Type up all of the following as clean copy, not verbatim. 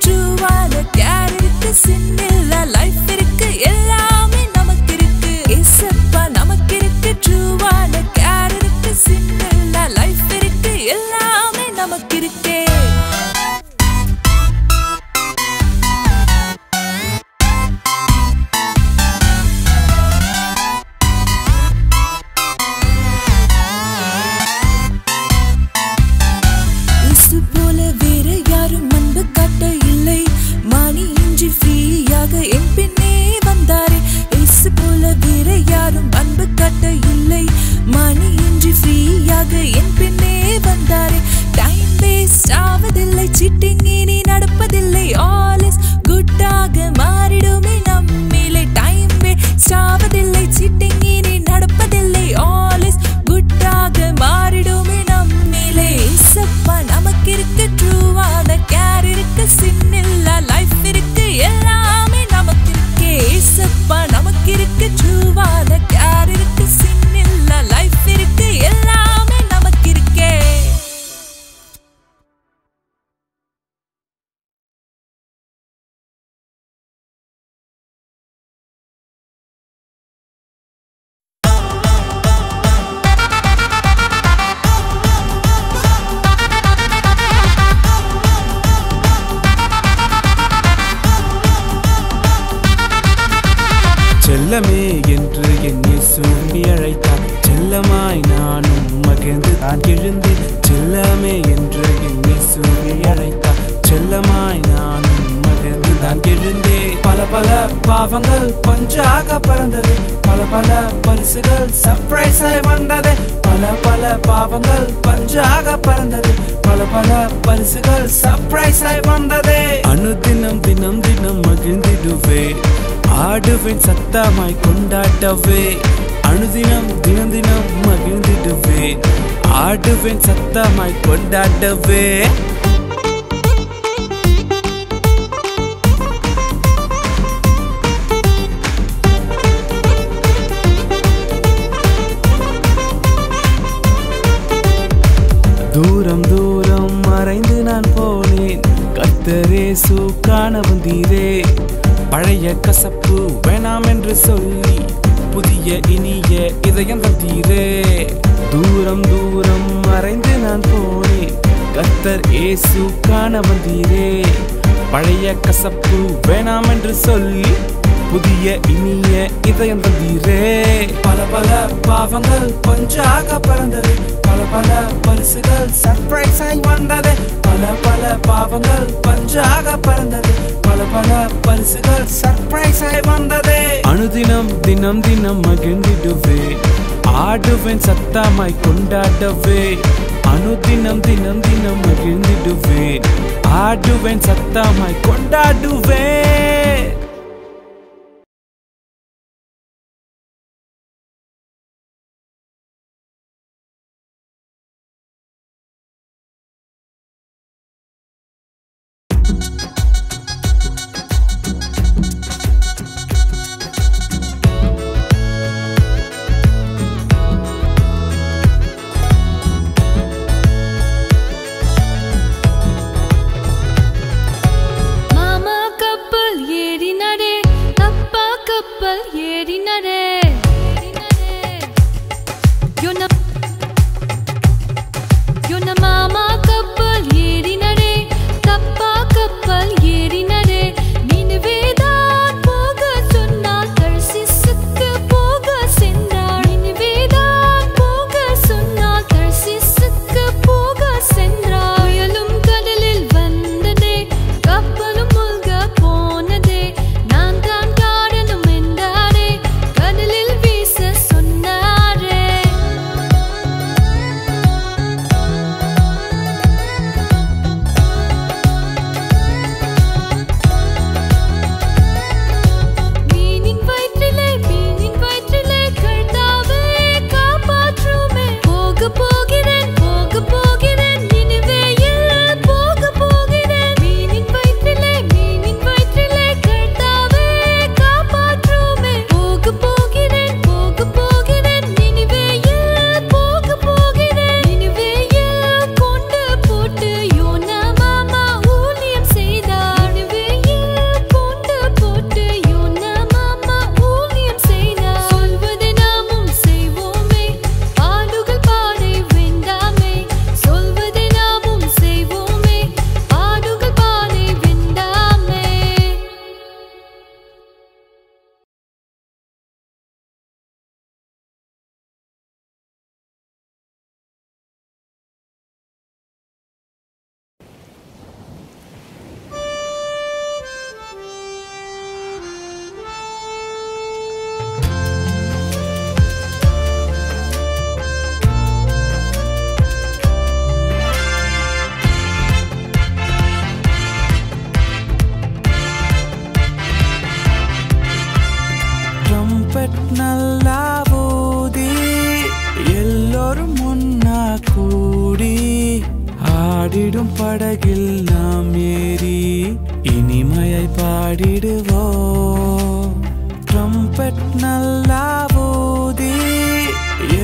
ட்ரூவான care இருக்கு, சின் இல்ல life இருக்கு, எல்லாமே நமக்கு இருக்கு. ஏசப்பா நமக்கு இருக்கு, ட்ரூவான கேர் இருக்கு, சின் இல்ல லைஃப் இருக்கு, எல்லாமே நமக்கு இருக்கே. போல வேற யாரும் அன்பு காட்ட இல்லை, மணி இன்றி ஃப்ரீயாக என் பின்னே வந்தாரே. இயேசு போல வேற யாரும் அன்பு காட்ட இல்லை, மணி இன்றி ஃப்ரீயாக என் பின்னே வந்தாரே. டைம் வேஸ்ட் ஆவதில்லை, சீட்டிங் இனி நடப்பதில்லை, ஆல் இஸ் குட்டாக மாறிடுமே நம்மிலே. டைம் வேஸ்ட் ஆவதில்லை, சீட்டிங் இனி நடப்பதில்லை, ஆல் இஸ் குட்டாக மாறிடுமே நம்மிலே. ஏசப்பா நமக்கு இருக்கு, ட்ரூவான கேர் இருக்கு, சின் இல்ல லைஃப் இருக்கு, எல்லாமே நமக்கு இருக்கே. ஏசப்பா நமக்கு இருக்கு, ட்ரூவான கேர் இருக்கு, சின் இல்ல லைஃப் இருக்கு, எல்லாமே நமக்கு இருக்கே. செல்லமே என்று என் இயேசுவை அழைத்தார், செல்லமாய் நானும் மகிழ்ந்து தான் எழுந்தேன். செல்லமே என்று என் இயேசுவை அழைத்தார், செல்லமாய் நானும் மகிழ்ந்து தான் எழுந்தேன். பல பல பாவங்கள் பஞ்சாக பறந்தது, பல பல பரிசுகள் சர்ப்ரைஸாய் வந்தது. பல பல பாவங்கள் பஞ்சாக பறந்தது, பல பல பரிசுகள் சர்ப்ரைஸாய் வந்தது. அனுதினம் தினம் தினம் மகிழ்ந்திடுவே, ஆடுவேன் சத்தமாய் கொண்டாடவே. அனுதினம் தினம் தினம் மகிழ்ந்திடுவே, ஆடுவேன் சத்தமாய் கொண்டாடவே. தூரம் தூரம் மறைந்து நான் போனேன், கர்த்தர் இயேசு காண வந்தீரே. பழைய கசப்பு வேணாம் என்று சொல்லி புதிய இனிய இதயம் தந்தீரே. தூரம் தூரம் மறைந்து நான் போனேன், கர்த்தர் இயேசு காண வந்தீரே. பழைய கசப்பு வேணாம் என்று சொல்லி புதிய இனிய இதயம் தந்தீரே. பல பல பாவங்கள் பஞ்சாக பறந்தது, பல பல பரிசுகள் சர்ப்ரைஸாய் வந்தது. பல பல பாவங்கள் பஞ்சாக பறந்தது, பல பல பரிசுகள் சர்ப்ரைஸாய் வந்தது. அனுதினம் தினம் தினம் மகிழ்ந்திடுவே, ஆடுவேன் சத்தமாய் கொண்டாடவே. அனுதினம் தினம் தினம் மகிழ்ந்திடுவே, ஆடுவேன் சத்தமாய் கொண்டாடுவே. மாமா கப்பல் படகில் நாம் ஏறி இனிமையை பாடிடுவோம். ட்ரம்பெட் நல்லா ஊதி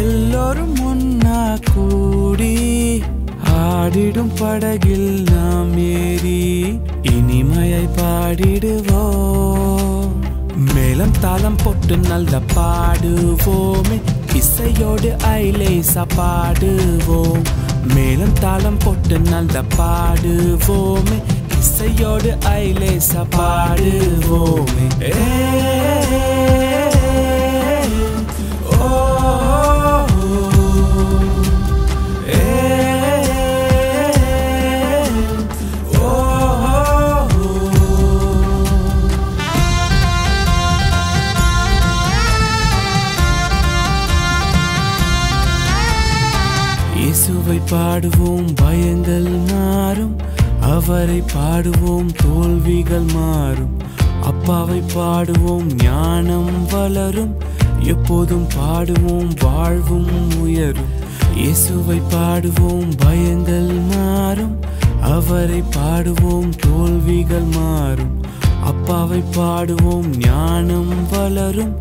எல்லோரும் ஒன்னா கூடி ஆடிடும் படகில் நாம் ஏறி இனிமையை பாடிடுவோம். மேளம் தாளம் போட்டு நல்ல பாடுவோமே, இசையோடு ஐலேசா பாடுவோம். மேளம் தாளம் போட்டு நல்ல பாடுவோமே, இசையோடு ஐலேசா பாடுவோமே. இயேசுவை பாடுவோம், பயங்கள் மாறும். அவரை பாடுவோம், தோல்விகள் மாறும். அப்பாவை பாடுவோம், ஞானம் வளரும். எப்போதும் பாடுவோம், வாழ்வும் உயரும். இயேசுவை பாடுவோம், பயங்கள் மாறும். அவரை பாடுவோம், தோல்விகள் மாறும். அப்பாவை பாடுவோம், ஞானம் வளரும்.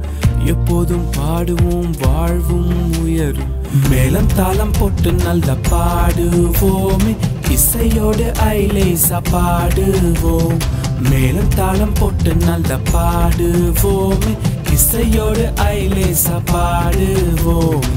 எப்போதும் பாடுவோம், வாழ்வும் உயரும். மேளம் தாளம் போட்டு நல்ல பாடுவோமே, இசையோடு ஐலேசா பாடுவோம். மேளம் தாளம் போட்டு நல்ல பாடுவோமே, இசையோடு ஐலேசா பாடுவோம்.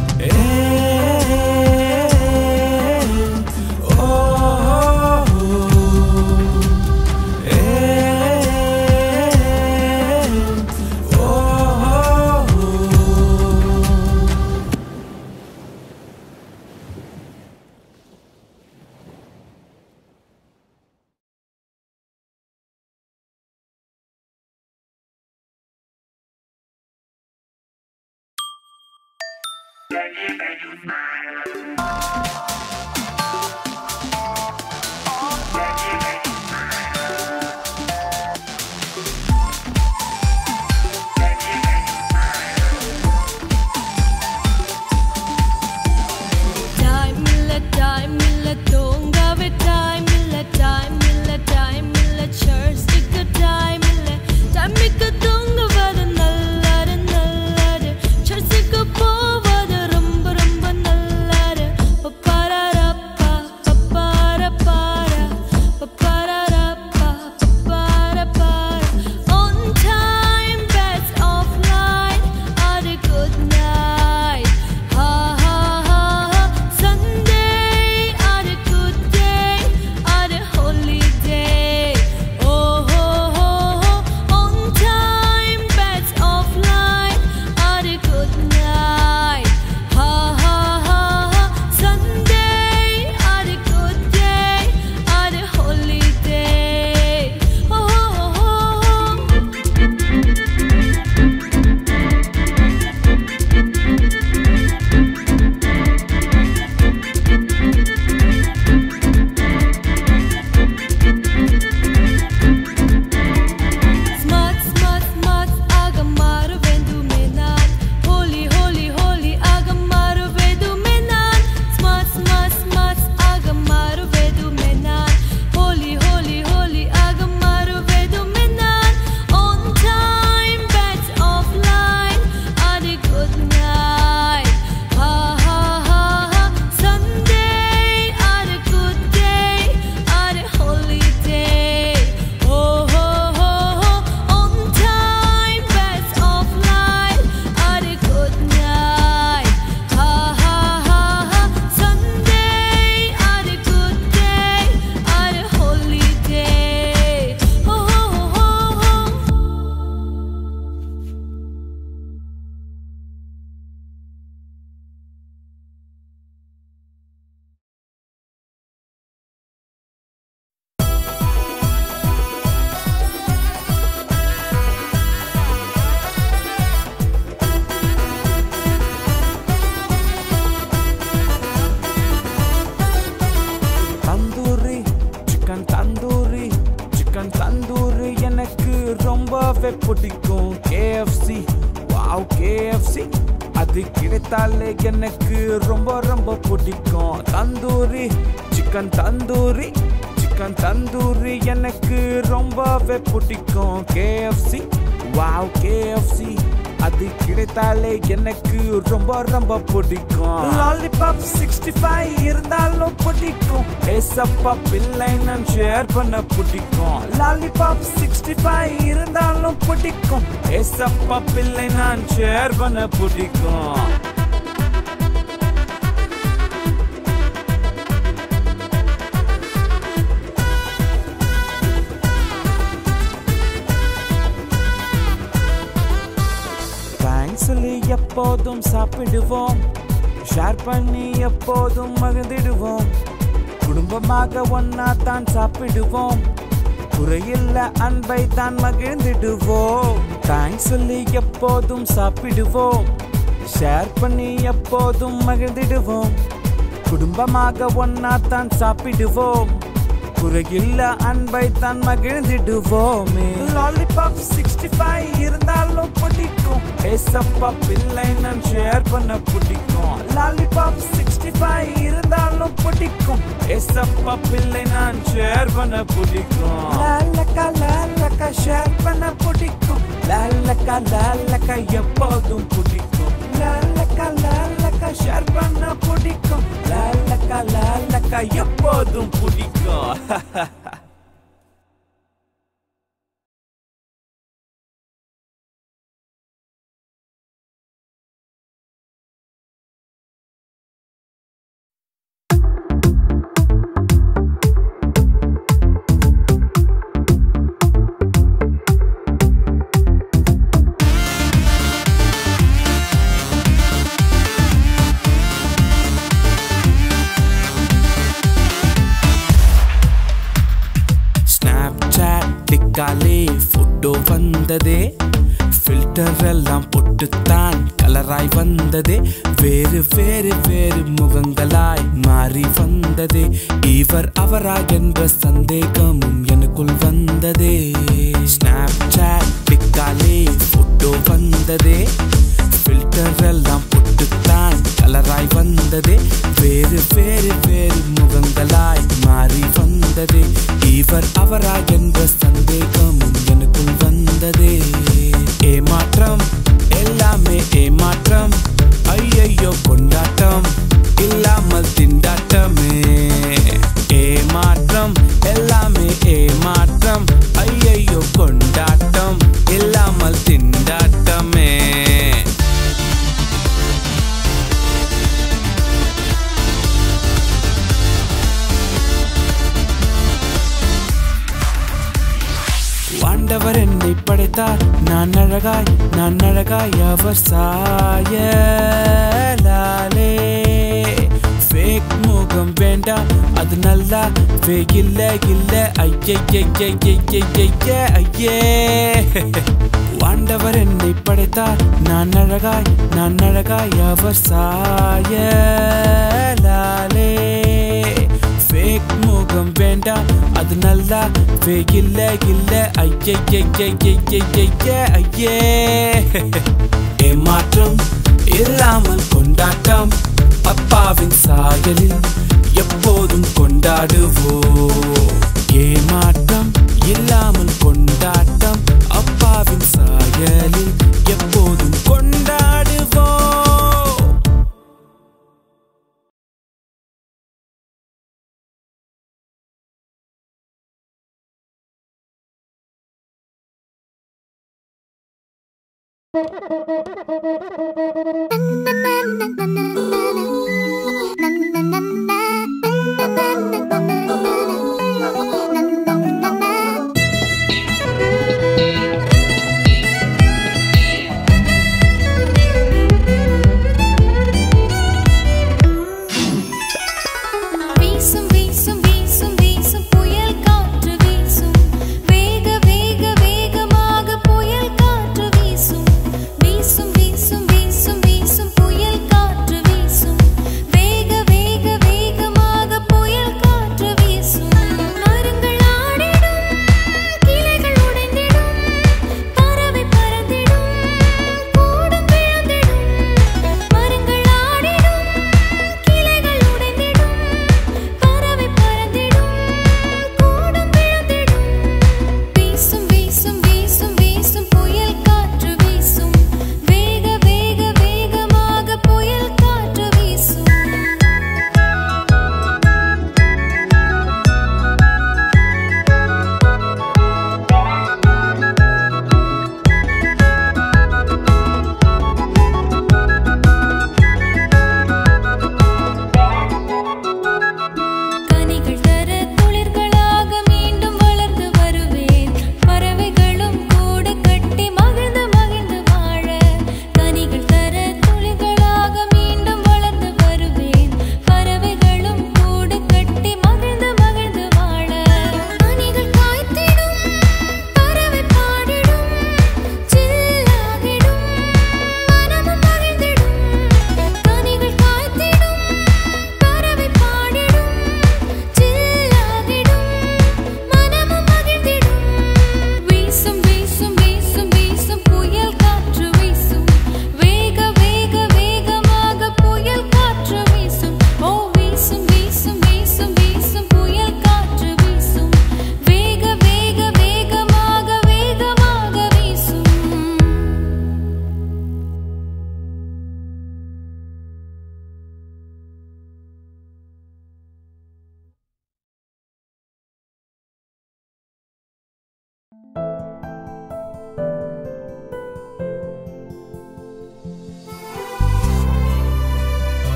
ரொம்பவே பிடிக்கும் KFC. வாவ் KFC அது கிடைத்தாலே எனக்கு ரொம்ப ரொம்ப பிடிக்கும். தந்தூரி சிக்கன் தந்தூரி சிக்கன் தந்தூரி எனக்கு ரொம்பவே பிடிக்கும். KFC வாவ் KFC அது கிடைத்தாலே எனக்கு ரொம்ப ரொம்ப பிடிக்கும். லாலிபாப் 65 இருந்தாலும் பிடிக்கும். ஏசப்பா பிள்ளை நான் ஷேர் பண்ண பிடிக்கும். லாலிபாப் 65 இருந்தாலும் பிடிக்கும். ஏசப்பா பிள்ளை நான் ஷேர் பண்ண பிடிக்கும். சொல்லி எப்போதும் சாப்பிடுவோம். ஷேர் பண்ணி எப்போதும் மகிழ்ந்திடுவோம். குடும்பமாக ஒன்னா தான் சாப்பிடுவோம். குறையில்ல அன்பை தான் மகிழ்ந்திடுவோம். தேங்க்ஸ் சொல்லி எப்போதும் சாப்பிடுவோம். ஷேர் பண்ணி எப்போதும் மகிழ்ந்திடுவோம். குடும்பமாக ஒன்னா தான் சாப்பிடுவோம். குறையில்ல அன்பை தான் மகிழ்ந்திடுவோமே. லாலிபாப் 65 இருந்தாலும் பிடிக்கும். ஏசப்பா பிள்ளை நான் ஷேர் பண்ண பிடிக்கும். லாலிபாப் 65 இருந்தாலும் பிடிக்கும். ஏசப்பா பிள்ளை நான் ஷேர் பண்ண பிடிக்கும். லாலக்கா ஷேர் பண்ண பிடிக்கும். லாலக்கா எப்போதும் பிடிக்கும். லாலக்கா ஷேர் பண்ண பிடிக்கும். லாலக்கா எப்போதும் பிடிக்கும். காலே போட்டோ வந்ததே. ஃபில்டர் எல்லாம் போட்டுத்தான் கலராய் வந்ததே. வேறு வேறு வேறு முகங்களாய் மாறி வந்ததே. இவர் அவரா என்ற சந்தேகமும் எனக்குள் வந்ததே. ஸ்னாப்சாட் பிக்காலே போட்டோ வந்ததே. ஃபில்டர் எல்லாம் போட்டுத்தான் கலராய் வந்ததே. வேறு வேறு வேறு முகங்களாய் மாறி வந்ததே. இவர் அவரா என்ற சந்தேகமும் எனக்குள் வந்ததே. ஏமாற்றம் எல்லாமே ஏமாற்றம். ஐயையோ கொண்டாட்டம் இல்லாமல் திண்டாட்டமே. ஏமாற்றம் எல்லாமே ஏமாற்றம். ஐயையோ கொண்டாட்டம் இல்லாமல் திண்டாட்டமே. ஆண்டவர் என்னை படைத்தார். நான் அழகாய் அவர் சாயலாலே. ஃபேக் முகம் வேண்டாம் அது நல்லா இல்ல ஐயே. ஆண்டவர் என்னை படைத்தார். நான் அழகாய் அவர் சாயலாலே. ஃபேக் முகம் வேண்டாம் அது நல்லா இல்ல ஐயே. ஏமாற்றம் இல்லாமல் கொண்டாட்டம். அப்பாவின் சாயலில் எப்போதும் கொண்டாடுவோம். ஏமாற்றம் இல்லாமல் கொண்டாட்டம். அப்பாவின் சாயலில் எப்போதும் கொண்டாடுவோம். வீசும் வீசும் வீசும்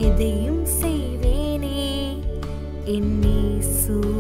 எதையும் செய்வேனே என் இயேசுவே.